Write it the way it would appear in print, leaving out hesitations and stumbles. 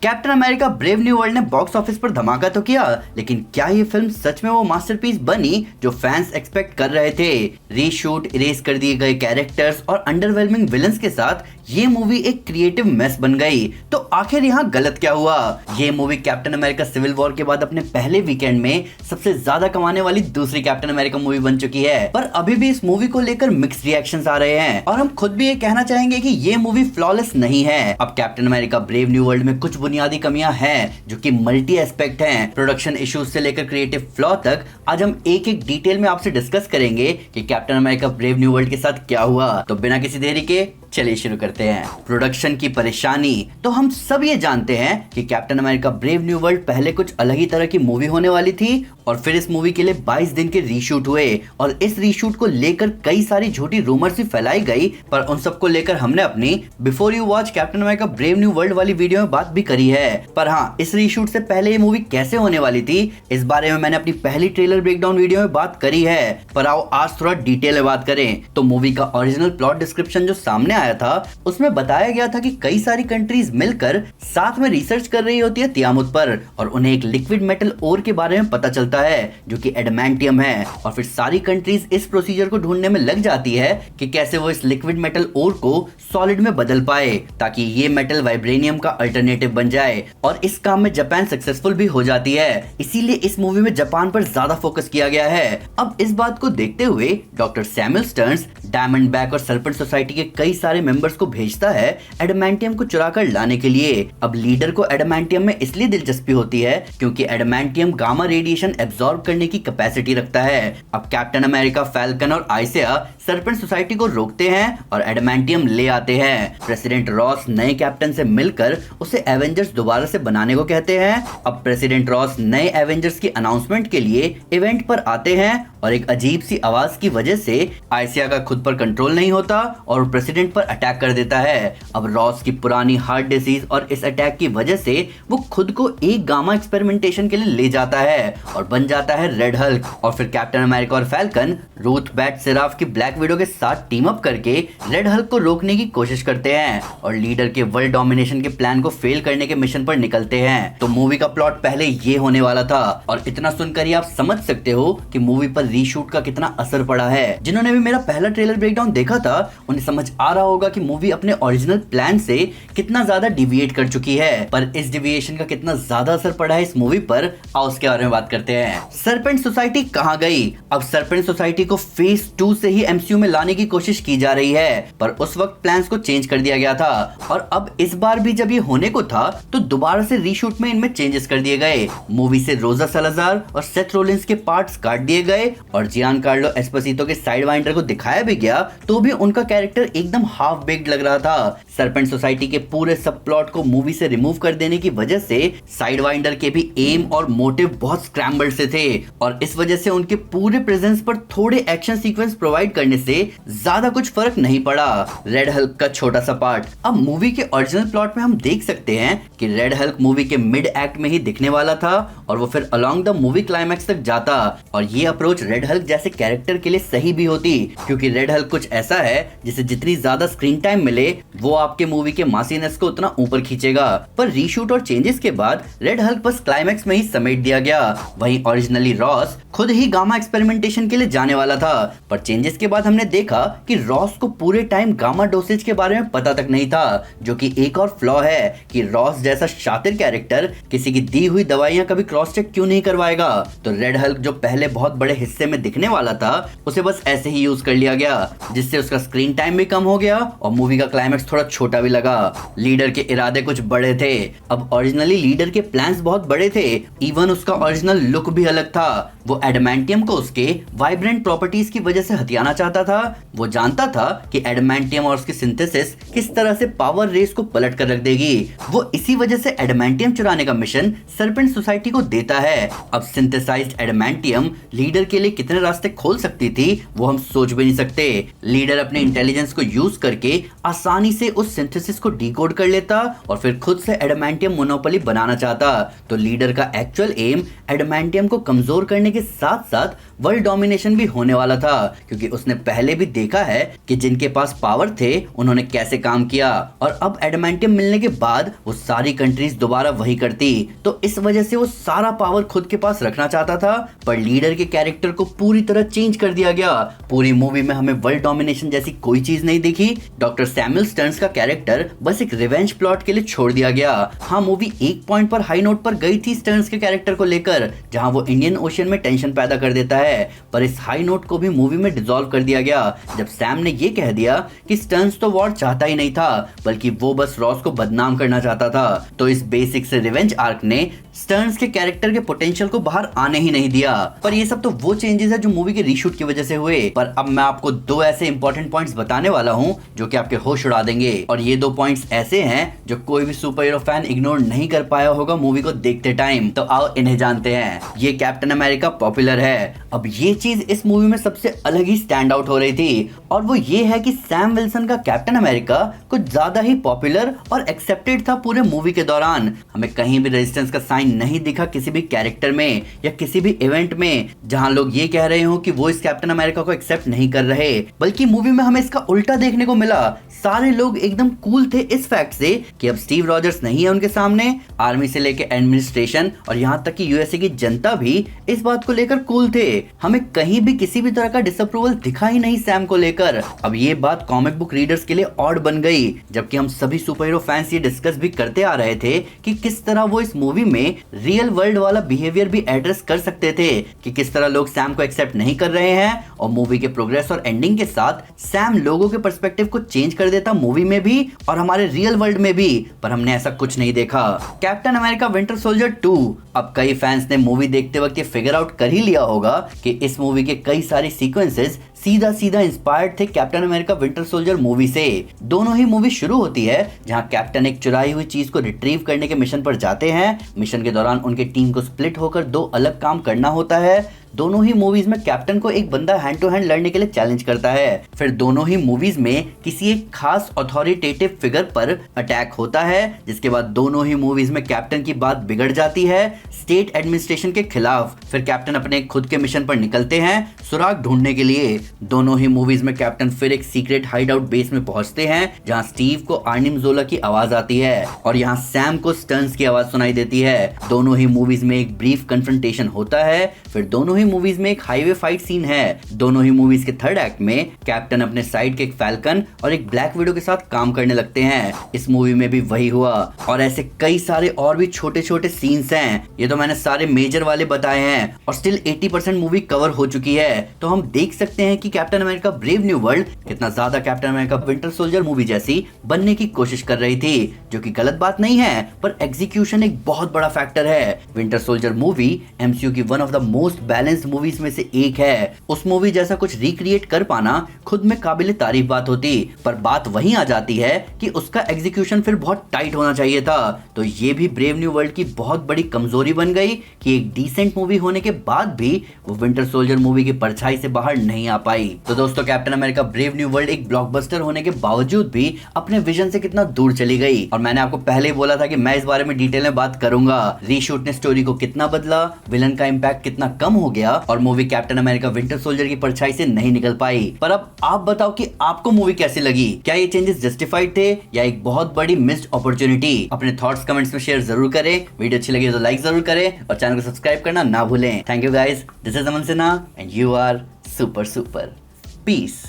Captain America brave new world ने box office पर धमाका तो किया, लेकिन क्या ये फिल्म सच में वो मास्टरपीस बनी जो फैंस एक्सपेक्ट कर रहे थे? रीशूट, इरेज कर दिए गए कैरेक्टर्स और अंडरवेलमिंग विलन्स के साथ ये मूवी एक क्रिएटिव मेस बन गई। तो आखिर यहाँ गलत क्या हुआ? ये movie Captain America Civil War के बाद अपने पहले वीकेंड में सबसे ज्यादा कमाने वाली दूसरी कैप्टन अमेरिका मूवी बन चुकी है, पर अभी भी इस मूवी को लेकर मिक्स्ड रिएक्शंस आ रहे हैं और हम खुद भी ये कहना चाहेंगे कि ये मूवी फ्लॉलेस नहीं है। अब captain America brave new world में कुछ बुनियादी कमियां हैं जो कि मल्टी एस्पेक्ट हैं, प्रोडक्शन इश्यूज से लेकर क्रिएटिव फ्लॉ तक। आज हम एक एक डिटेल में आपसे डिस्कस करेंगे कि captain America brave new world के साथ क्या हुआ। तो बिना किसी देरी के चलिए शुरू करते हैं। प्रोडक्शन की परेशानी। तो हम सब ये जानते हैं कि captain America brave new world पहले कुछ अलग ही तरह की मूवी होने वाली थी और फिर इस मूवी के लिए 22 दिन के रीशूट हुए और इस रीशूट को लेकर कई सारी झूठी रूमर्स भी फैलाई गई, पर उन सबको लेकर हमने अपनी before you watch captain America brave new world वाली वीडियो में बात भी करी है। पर हाँ, इस रीशूट से पहले ये मूवी कैसे होने वाली थी इस बारे में मैंने अपनी पहली ट्रेलर ब्रेकडाउन वीडियो में बात करी है, पर आओ आज थोड़ा डिटेल में बात करें। तो मूवी का ओरिजिनल प्लॉट डिस्क्रिप्शन जो सामने आया था उसमें बताया गया था कि कई सारी कंट्रीज मिलकर साथ में रिसर्च कर रही होती है तियामुत पर और उन्हें एक लिक्विड मेटल ओर के बारे में पता चलता है जो कि एडमेंटियम है, और फिर सारी कंट्रीज इस प्रोसीजर को ढूंढने में लग जाती है कि कैसे वो इस लिक्विड मेटल ओर को सॉलिड में बदल पाए ताकि ये मेटल वाइब्रेनियम का अल्टरनेटिव बन जाए, और इस काम में जापान सक्सेसफुल भी हो जाती है। इसीलिए इस मूवी में जापान पर ज्यादा फोकस किया गया है। अब इस बात को देखते हुए doctor Samuel Sterns diamond back और सर्पेंट सोसाइटी के कई सारे मेंबर्स को भेजता है एडमेंटियम को चुरा कर लाने के लिए। अब लीडर को एडमेंटियम में इसलिए दिलचस्पी होती है क्योंकि एडमेंटियम गामा रेडिएशन एब्जॉर्ब करने की कैपेसिटी रखता है। अब कैप्टन अमेरिका, फैल्कन और आइसिया सर्पेंट सोसाइटी को रोकते हैं और एडमेंटियम ले आते हैं। प्रेसिडेंट रॉस नए कैप्टन से मिलकर उसे एवेंजर्स दोबारा से बनाने को कहते हैं। अब प्रेसिडेंट रॉस नए एवेंजर्स की अनाउंसमेंट के लिए इवेंट पर आते हैं और एक अजीब सी आवाज की वजह से आइसिया का खुद पर कंट्रोल नहीं होता और प्रेसिडेंट पर अटैक कर देता है। अब रॉस की पुरानी हार्ट डिसीज और इस अटैक की वजह से वो खुद को एक गामा एक्सपेरिमेंटेशन के लिए ले जाता है और बन जाता है रेड हल्क। और फिर कैप्टन अमेरिका और फैल्कन रूथ बैट सेराफ की ब्लैक विडो के साथ टीम अप करके रेड हल्क को रोकने की कोशिश करते हैं और लीडर के वर्ल्ड डोमिनेशन के प्लान को फेल करने के मिशन पर निकलते हैं। तो मूवी का प्लॉट पहले ये होने वाला था और इतना सुनकर ही आप समझ सकते हो कि मूवी पर रीशूट का कितना असर पड़ा है। जिन्होंने भी मेरा पहला ट्रेलर ब्रेकडाउन देखा था उन्हें समझ आ रहा होगा कि मूवी अपने ओरिजिनल प्लान से कितना ज्यादा डिविएट कर चुकी है, पर इस डिविएशन का कितना ज्यादा असर पड़ा है इस मूवी पर, आओ उसके बारे में बात करते हैं। सर्पेंट सोसाइटी कहां गई? अब सर्पेंट सोसाइटी को फेज 2 से ही एमसीयू में लाने की कोशिश की जा रही है, पर उस वक्त प्लान्स को चेंज कर दिया गया था और अब इस बार भी जब ये होने को था तो दोबारा से रीशूट में इनमें चेंजेस कर दिए गए। मूवी से रोजा सलाजार और सेथ रोलिंस के पार्ट्स काट दिए गए और जियान कार्लो एस्पोसितो के साइड वाइंडर को दिखाया भी गया तो भी उनका कैरेक्टर एकदम हाफ बेक्ड लग रहा था। सर्पेंट सोसाइटी के पूरे सब प्लॉट को मूवी से रिमूव कर देने की वजह से साइड वाइंडर के भी एम और मोटिव बहुत स्क्रैम्बल्ड से थे और इस वजह से उनके पूरे प्रेजेंस पर थोड़े एक्शन सीक्वेंस प्रोवाइड करने से ज्यादा कुछ फर्क नहीं पड़ा। रेड हल्क का छोटा सा पार्ट। अब मूवी के ओरिजिनल प्लॉट में हम देख सकते हैं कि रेड हल्क मूवी के मिड एक्ट में ही दिखने वाला था और वो फिर अलोंग द मूवी क्लाइमैक्स तक जाता और ये अप्रोच रेड हल्क जैसे कैरेक्टर के लिए सही भी होती क्योंकि रेड हल्क कुछ ऐसा है जिसे जितनी ज्यादा स्क्रीन टाइम मिले वो आपके मूवी के मासीनेस को उतना ऊपर खींचेगा। पर रीशूट और चेंजेस के बाद रेड हल्क बस क्लाइमैक्स में ही समेट दिया गया। वहीं ओरिजिनली रॉस खुद ही गामा एक्सपेरिमेंटेशन के लिए जाने वाला था, पर चेंजेस के बाद हमने देखा कि रॉस को पूरे टाइम गामा डोसेज के बारे में पता तक नहीं था, जो कि एक और फ्लॉ है कि रॉस जैसा शातिर कैरेक्टर किसी की दी हुई दवाइयां कभी क्रॉस चेक क्यों नहीं करवाएगा। तो रेड हल्क जो पहले बहुत बड़े हिस्से में दिखने वाला था उसे बस ऐसे ही यूज कर लिया गया जिससे उसका स्क्रीन टाइम भी कम हो गया और मूवी का क्लाइमैक्स थोड़ा छोटा भी लगा। लीडर के इरादे कुछ बड़े थे। अब ओरिजिनली लीडर के प्लान्स बहुत बड़े थे, इवन उसका ओरिजिनल लुक भी अलग था। वो एडमेंटियम को उसके वाइब्रेंट प्रॉपर्टीज की वजह से हथियाना चाहता था। वो जानता था कि एडमेंटियम और उसकी सिंथेसिस किस तरह से पावर रेस को पलट कर रख देगी। वो इसी वजह से एडमेंटियम चुराने का मिशन सर्पेंट सोसाइटी को देता है। अब सिंथेसाइज्ड एडमेंटियम लीडर के लिए कितने रास्ते खोल सकती थी वो हम सोच भी नहीं सकते। लीडर अपने इंटेलिजेंस को यूज करके आसानी से उस सिंथेसिस को डिकोड कर लेता और फिर खुद से एडामेंटियम मोनोपोली बनाना चाहता। तो लीडर का एक्चुअल एम एडामेंटियम को कमजोर करने के साथ साथ वर्ल्ड डोमिनेशन भी होने वाला था, क्योंकि उसने पहले भी देखा है कि जिनके पास पावर थे उन्होंने कैसे काम किया, और अब एडामेंटियम मिलने के बाद वो सारी कंट्रीज दोबारा वही करती। तो इस वजह से वो सारा पावर खुद के पास रखना चाहता था, पर लीडर के कैरेक्टर को पूरी तरह चेंज कर दिया गया। पूरी मूवी में हमें वर्ल्ड डोमिनेशन जैसी कोई चीज नहीं दिखी। डॉक्टर सैमुअल स्टर्न्स का कैरेक्टर बस एक रिवेंज प्लॉट के लिए छोड़ दिया गया। हाँ, मूवी एक पॉइंट पर हाई नोट पर गई थी स्टर्न्स के कैरेक्टर को लेकर, जहां वो इंडियन ओशियन में टेंशन पैदा कर देता है, पर इस हाई नोट को भी मूवी में डिसॉल्व कर दिया गया जब सैम ने ये कह दिया कि स्टर्न्स तो वॉर चाहता ही नहीं था, बल्कि वो बस रॉस को बदनाम करना चाहता था। तो इस बेसिक से रिवेंज आर्क ने स्टर्न्स के कैरेक्टर के पोटेंशियल को बाहर आने ही नहीं दिया। पर ये सब तो वो चेंजेस है जो मूवी के रीशूट की वजह से हुए। पर अब मैं आपको दो ऐसे इंपॉर्टेंट पॉइंट्स बताने वाला हूँ जो कि आपके होश उड़ा देंगे, और ये दो पॉइंट्स ऐसे हैं जो कोई भी सुपर हीरो फैन इग्नोर नहीं कर पाया होगा मूवी को देखते टाइम। तो आओ इन्हें जानते हैं। ये कैप्टन अमेरिका पॉपुलर है। अब ये चीज इस मूवी में सबसे अलग ही स्टैंड आउट हो रही थी, और वो ये है कि सैम विल्सन का कैप्टन अमेरिका कुछ ज्यादा ही पॉपुलर और एक्सेप्टेड था पूरे मूवी के दौरान। हमें कहीं भी रेजिस्टेंस का साइन नहीं दिखा किसी भी कैरेक्टर में या किसी भी इवेंट में जहां लोग ये कह रहे हो कि वो इस कैप्टन अमेरिका को एक्सेप्ट नहीं कर रहे, बल्कि मूवी में हमें इसका उल्टा देखने को मिला। सारे लोग एकदम कूल थे इस फैक्ट से कि अब स्टीव रॉजर्स नहीं है उनके सामने। आर्मी से लेकर एडमिनिस्ट्रेशन और यहाँ तक कि यूएसए की जनता भी इस बात को लेकर कूल थे। हमें कहीं भी किसी भी तरह का डिसअप्रूवल दिखा ही नहीं सैम को लेकर। अब ये बात कॉमिक बुक रीडर्स के लिए ऑड बन गई, जबकि हम सभी सुपर हीरो फैंस ये डिस्कस भी करते आ रहे थे कि किस तरह वो इस मूवी में रियल वर्ल्ड वाला बिहेवियर भी एड्रेस कर सकते थे, कि किस तरह लोग सैम को एक्सेप्ट नहीं कर रहे हैं, और मूवी के प्रोग्रेस और एंडिंग के साथ सैम लोगों के पर्सपेक्टिव को चेंज कर देता मूवी में भी और हमारे रियल वर्ल्ड में भी। पर हमने ऐसा कुछ नहीं देखा। कैप्टन अमेरिका विंटर सोल्जर 2, अब कई फैंस ने मूवी देखते वक्त ये फिगर आउट कर ही लिया होगा कि इस मूवी के कई सारे सीक्वेंसेस सीधा सीधा इंस्पायर्ड थे captain America winter soldier movie से। दोनों ही मूवी शुरू होती है जहां कैप्टन एक चुराई हुई चीज को रिट्रीव करने के मिशन पर जाते हैं। मिशन के दौरान उनके टीम को स्प्लिट होकर दो अलग काम करना होता है। दोनों ही मूवीज में कैप्टन को एक बंदा हैंड टू हैंड लड़ने के लिए चैलेंज करता है। फिर दोनों ही मूवीज में किसी एक खास अथॉरिटेटिव फिगर पर अटैक होता है, जिसके बाद दोनों ही मूवीज में कैप्टन की बात बिगड़ जाती है स्टेट एडमिनिस्ट्रेशन के खिलाफ। फिर कैप्टन अपने खुद के मिशन पर निकलते हैं सुराग ढूंढने के लिए। दोनों ही मूवीज में कैप्टन फिर एक सीक्रेट हाइड आउट बेस में पहुंचते हैं जहां स्टीव को आर्निम जोला की आवाज आती है और यहाँ सैम को स्टर्न्स की आवाज सुनाई देती है। दोनों ही मूवीज में एक ब्रीफ कन्फ्रंटेशन होता है। फिर दोनों ही मूवीज में एक हाईवे फाइट सीन है। दोनों ही मूवीज के थर्ड एक्ट में कैप्टन अपने साइड के एक फैल्कन और एक ब्लैक विडो के साथ काम करने लगते हैं। इस मूवी में भी वही हुआ, और ऐसे कई सारे और भी छोटे छोटे सीन्स हैं। ये तो मैंने सारे मेजर वाले बताए हैं, और स्टिल 80% मूवी कवर हो चुकी है। तो हम देख सकते हैं कि captain America brave new world कितना ज्यादा captain America winter soldier movie जैसी बनने की कोशिश कर रही थी, जो कि गलत बात नहीं है, पर एग्जीक्यूशन एक बहुत बड़ा फैक्टर है। विंटर सोल्जर मूवी एमसीयू की one of the most balanced movies में से एक है। उस मूवी जैसा कुछ रिक्रिएट कर पाना खुद में काबिल तारीफ बात होती, पर बात वहीं आ जाती है कि उसका एग्जीक्यूशन फिर बहुत टाइट होना चाहिए था। तो ये भी ब्रेव न्यू वर्ल्ड की बहुत बड़ी कमजोरी बन गई कि एक डिसेंट मूवी होने के बाद भी वो विंटर सोल्जर मूवी की परछाई से बाहर नहीं आ पाई। तो दोस्तों, captain America brave new world एक ब्लॉकबस्टर होने के बावजूद भी अपने विजन से कितना दूर चली गई, और मैंने आपको पहले ही बोला था कि मैं इस बारे में डिटेल में बात करूंगा। रीशूट ने स्टोरी को कितना बदला, विलन का इम्पैक्ट कितना कम हो गया, और movie Captain America winter soldier की परछाई से नहीं निकल पाई। पर अब आप बताओ कि आपको मूवी कैसी लगी? क्या ये चेंजेस जस्टिफाइड थे या एक बहुत बड़ी मिस्ड अपॉर्चुनिटी? अपने थॉट्स कमेंट्स में शेयर जरूर करें। वीडियो अच्छी लगी तो लाइक जरूर करें और चैनल को सब्सक्राइब करना ना भूलें। Thank you guys, this is Aman Sinha and you are super super. Piece.